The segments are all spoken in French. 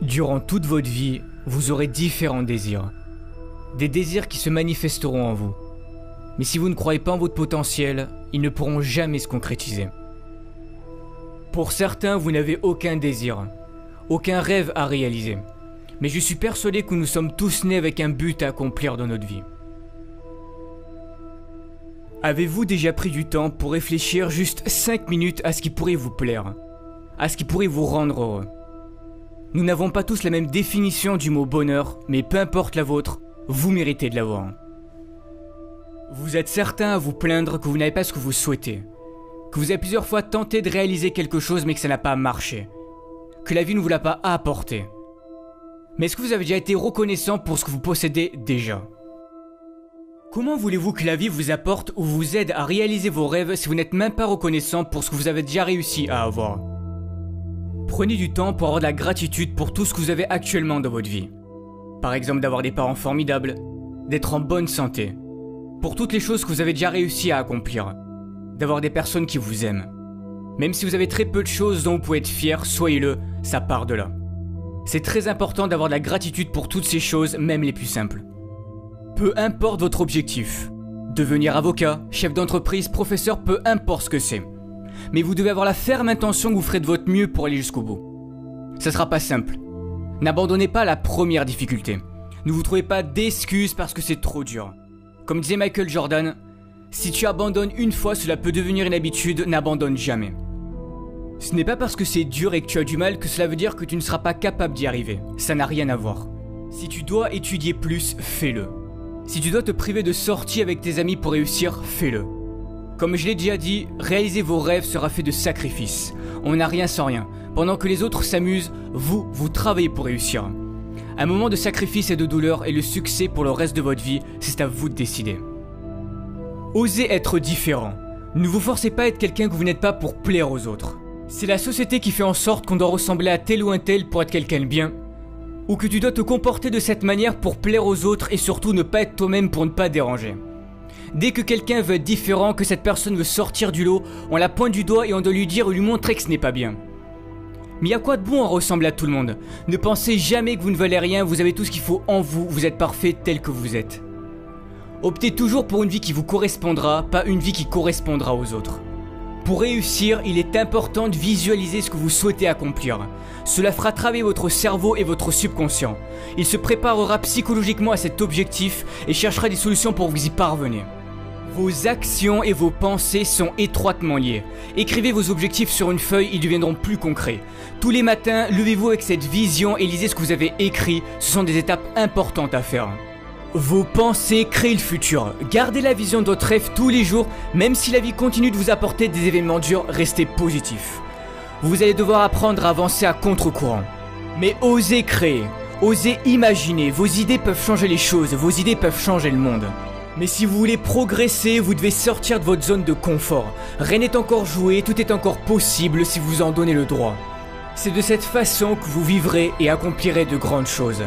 Durant toute votre vie, vous aurez différents désirs. Des désirs qui se manifesteront en vous. Mais si vous ne croyez pas en votre potentiel, ils ne pourront jamais se concrétiser. Pour certains, vous n'avez aucun désir, aucun rêve à réaliser. Mais je suis persuadé que nous sommes tous nés avec un but à accomplir dans notre vie. Avez-vous déjà pris du temps pour réfléchir juste 5 minutes à ce qui pourrait vous plaire, à ce qui pourrait vous rendre heureux? Nous n'avons pas tous la même définition du mot bonheur, mais peu importe la vôtre, vous méritez de l'avoir. Vous êtes certain à vous plaindre que vous n'avez pas ce que vous souhaitez, que vous avez plusieurs fois tenté de réaliser quelque chose mais que ça n'a pas marché, que la vie ne vous l'a pas apporté. Mais est-ce que vous avez déjà été reconnaissant pour ce que vous possédez déjà? Comment voulez-vous que la vie vous apporte ou vous aide à réaliser vos rêves si vous n'êtes même pas reconnaissant pour ce que vous avez déjà réussi à avoir? Prenez du temps pour avoir de la gratitude pour tout ce que vous avez actuellement dans votre vie. Par exemple d'avoir des parents formidables, d'être en bonne santé, pour toutes les choses que vous avez déjà réussi à accomplir, d'avoir des personnes qui vous aiment. Même si vous avez très peu de choses dont vous pouvez être fier, soyez-le, ça part de là. C'est très important d'avoir de la gratitude pour toutes ces choses, même les plus simples. Peu importe votre objectif, devenir avocat, chef d'entreprise, professeur, peu importe ce que c'est. Mais vous devez avoir la ferme intention que vous ferez de votre mieux pour aller jusqu'au bout. Ça sera pas simple. N'abandonnez pas la première difficulté. Ne vous trouvez pas d'excuses parce que c'est trop dur. Comme disait Michael Jordan, si tu abandonnes une fois, cela peut devenir une habitude, n'abandonne jamais. Ce n'est pas parce que c'est dur et que tu as du mal que cela veut dire que tu ne seras pas capable d'y arriver. Ça n'a rien à voir. Si tu dois étudier plus, fais-le. Si tu dois te priver de sorties avec tes amis pour réussir, fais-le. Comme je l'ai déjà dit, réaliser vos rêves sera fait de sacrifices. On n'a rien sans rien. Pendant que les autres s'amusent, vous travaillez pour réussir. Un moment de sacrifice et de douleur et le succès pour le reste de votre vie, c'est à vous de décider. Osez être différent. Ne vous forcez pas à être quelqu'un que vous n'êtes pas pour plaire aux autres. C'est la société qui fait en sorte qu'on doit ressembler à tel ou un tel pour être quelqu'un de bien, ou que tu dois te comporter de cette manière pour plaire aux autres et surtout ne pas être toi-même pour ne pas déranger. Dès que quelqu'un veut être différent, que cette personne veut sortir du lot, on la pointe du doigt et on doit lui dire ou lui montrer que ce n'est pas bien. Mais y a quoi de bon à ressembler à tout le monde? Ne pensez jamais que vous ne valez rien, vous avez tout ce qu'il faut en vous, vous êtes parfait tel que vous êtes. Optez toujours pour une vie qui vous correspondra, pas une vie qui correspondra aux autres. Pour réussir, il est important de visualiser ce que vous souhaitez accomplir. Cela fera travailler votre cerveau et votre subconscient. Il se préparera psychologiquement à cet objectif et cherchera des solutions pour vous y parvenir. Vos actions et vos pensées sont étroitement liées. Écrivez vos objectifs sur une feuille, ils deviendront plus concrets. Tous les matins, levez-vous avec cette vision et lisez ce que vous avez écrit. Ce sont des étapes importantes à faire. Vos pensées créent le futur. Gardez la vision de votre rêve tous les jours, même si la vie continue de vous apporter des événements durs, restez positif. Vous allez devoir apprendre à avancer à contre-courant. Mais osez créer, osez imaginer, vos idées peuvent changer les choses, vos idées peuvent changer le monde. Mais si vous voulez progresser, vous devez sortir de votre zone de confort. Rien n'est encore joué, tout est encore possible si vous en donnez le droit. C'est de cette façon que vous vivrez et accomplirez de grandes choses.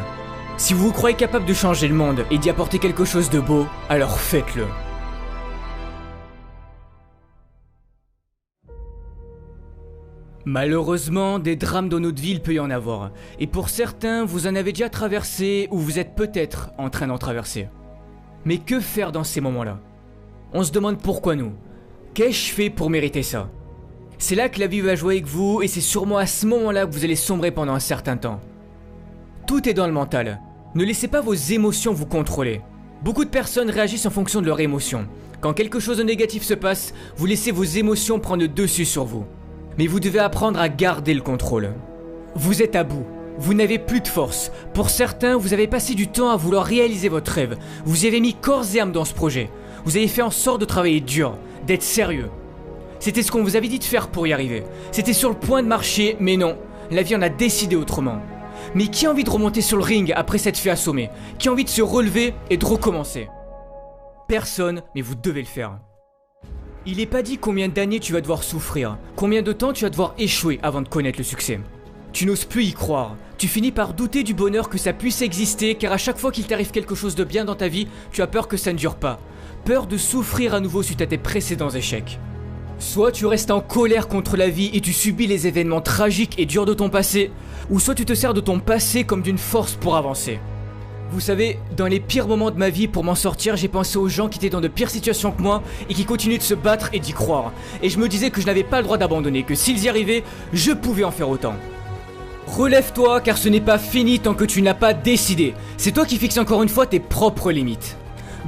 Si vous vous croyez capable de changer le monde et d'y apporter quelque chose de beau, alors faites-le. Malheureusement, des drames dans notre vie, il peut y en avoir. Et pour certains, vous en avez déjà traversé ou vous êtes peut-être en train d'en traverser. Mais que faire dans ces moments-là? On se demande pourquoi nous. Qu'ai-je fait pour mériter ça? C'est là que la vie va jouer avec vous et c'est sûrement à ce moment-là que vous allez sombrer pendant un certain temps. Tout est dans le mental. Ne laissez pas vos émotions vous contrôler. Beaucoup de personnes réagissent en fonction de leurs émotions. Quand quelque chose de négatif se passe, vous laissez vos émotions prendre le dessus sur vous. Mais vous devez apprendre à garder le contrôle. Vous êtes à bout. Vous n'avez plus de force. Pour certains, vous avez passé du temps à vouloir réaliser votre rêve. Vous y avez mis corps et âme dans ce projet. Vous avez fait en sorte de travailler dur, d'être sérieux. C'était ce qu'on vous avait dit de faire pour y arriver. C'était sur le point de marcher, mais non. La vie en a décidé autrement. Mais qui a envie de remonter sur le ring après s'être fait assommer? Qui a envie de se relever et de recommencer? Personne, mais vous devez le faire. Il n'est pas dit combien d'années tu vas devoir souffrir, combien de temps tu vas devoir échouer avant de connaître le succès. Tu n'oses plus y croire, tu finis par douter du bonheur que ça puisse exister car à chaque fois qu'il t'arrive quelque chose de bien dans ta vie, tu as peur que ça ne dure pas. Peur de souffrir à nouveau suite à tes précédents échecs. Soit tu restes en colère contre la vie et tu subis les événements tragiques et durs de ton passé, ou soit tu te sers de ton passé comme d'une force pour avancer. Vous savez, dans les pires moments de ma vie, pour m'en sortir, j'ai pensé aux gens qui étaient dans de pires situations que moi et qui continuaient de se battre et d'y croire. Et je me disais que je n'avais pas le droit d'abandonner, que s'ils y arrivaient, je pouvais en faire autant. Relève-toi car ce n'est pas fini tant que tu n'as pas décidé. C'est toi qui fixes encore une fois tes propres limites.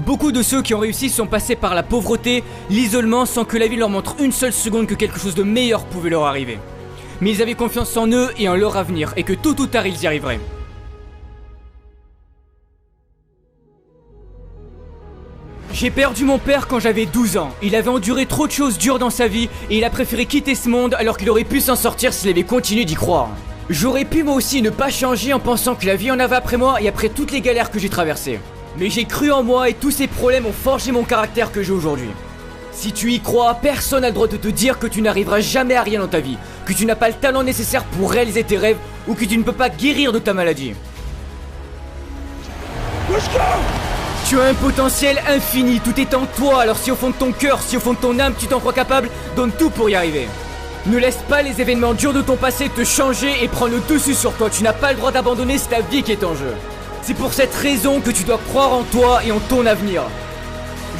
Beaucoup de ceux qui ont réussi sont passés par la pauvreté, l'isolement sans que la vie leur montre une seule seconde que quelque chose de meilleur pouvait leur arriver. Mais ils avaient confiance en eux et en leur avenir et que tôt ou tard ils y arriveraient. J'ai perdu mon père quand j'avais 12 ans. Il avait enduré trop de choses dures dans sa vie et il a préféré quitter ce monde alors qu'il aurait pu s'en sortir s'il avait continué d'y croire. J'aurais pu moi aussi ne pas changer en pensant que la vie en avait après moi et après toutes les galères que j'ai traversées. Mais j'ai cru en moi et tous ces problèmes ont forgé mon caractère que j'ai aujourd'hui. Si tu y crois, personne n'a le droit de te dire que tu n'arriveras jamais à rien dans ta vie, que tu n'as pas le talent nécessaire pour réaliser tes rêves ou que tu ne peux pas guérir de ta maladie. Tu as un potentiel infini, tout est en toi, alors si au fond de ton cœur, si au fond de ton âme tu t'en crois capable, donne tout pour y arriver. Ne laisse pas les événements durs de ton passé te changer et prendre le dessus sur toi, tu n'as pas le droit d'abandonner, c'est ta vie qui est en jeu. C'est pour cette raison que tu dois croire en toi et en ton avenir.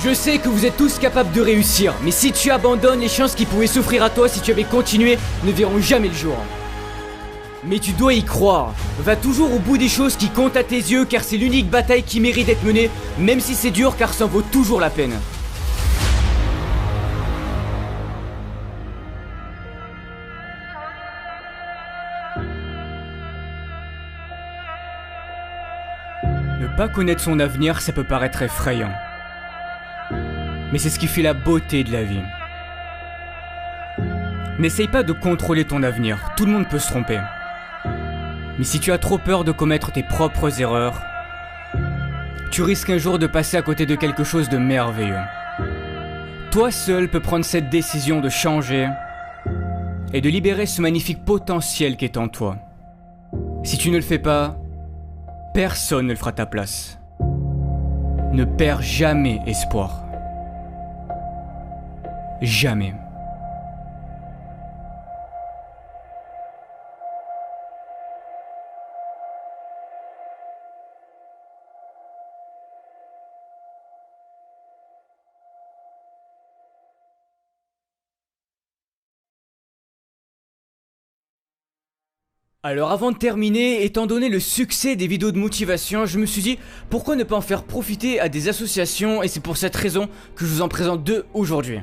Je sais que vous êtes tous capables de réussir, mais si tu abandonnes, les chances qui pouvaient s'offrir à toi si tu avais continué ne verront jamais le jour. Mais tu dois y croire. Va toujours au bout des choses qui comptent à tes yeux car c'est l'unique bataille qui mérite d'être menée, même si c'est dur car ça en vaut toujours la peine. Ne pas connaître son avenir, ça peut paraître effrayant. Mais c'est ce qui fait la beauté de la vie. N'essaye pas de contrôler ton avenir, tout le monde peut se tromper. Mais si tu as trop peur de commettre tes propres erreurs, tu risques un jour de passer à côté de quelque chose de merveilleux. Toi seul peux prendre cette décision de changer et de libérer ce magnifique potentiel qui est en toi. Si tu ne le fais pas, personne ne le fera à ta place. Ne perds jamais espoir. Jamais. Alors avant de terminer, étant donné le succès des vidéos de motivation, je me suis dit pourquoi ne pas en faire profiter à des associations et c'est pour cette raison que je vous en présente deux aujourd'hui.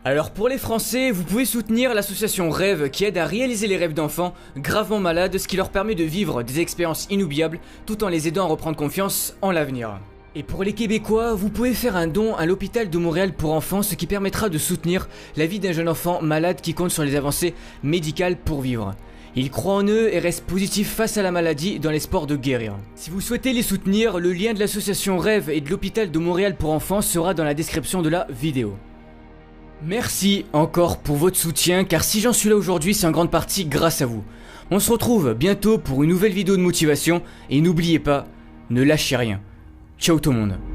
Alors pour les Français, vous pouvez soutenir l'association Rêve qui aide à réaliser les rêves d'enfants gravement malades, ce qui leur permet de vivre des expériences inoubliables tout en les aidant à reprendre confiance en l'avenir. Et pour les Québécois, vous pouvez faire un don à l'hôpital de Montréal pour enfants, ce qui permettra de soutenir la vie d'un jeune enfant malade qui compte sur les avancées médicales pour vivre. Ils croient en eux et restent positifs face à la maladie dans l'espoir de guérir. Si vous souhaitez les soutenir, le lien de l'association Rêve et de l'hôpital de Montréal pour enfants sera dans la description de la vidéo. Merci encore pour votre soutien car si j'en suis là aujourd'hui c'est en grande partie grâce à vous. On se retrouve bientôt pour une nouvelle vidéo de motivation et n'oubliez pas, ne lâchez rien. Ciao tout le monde.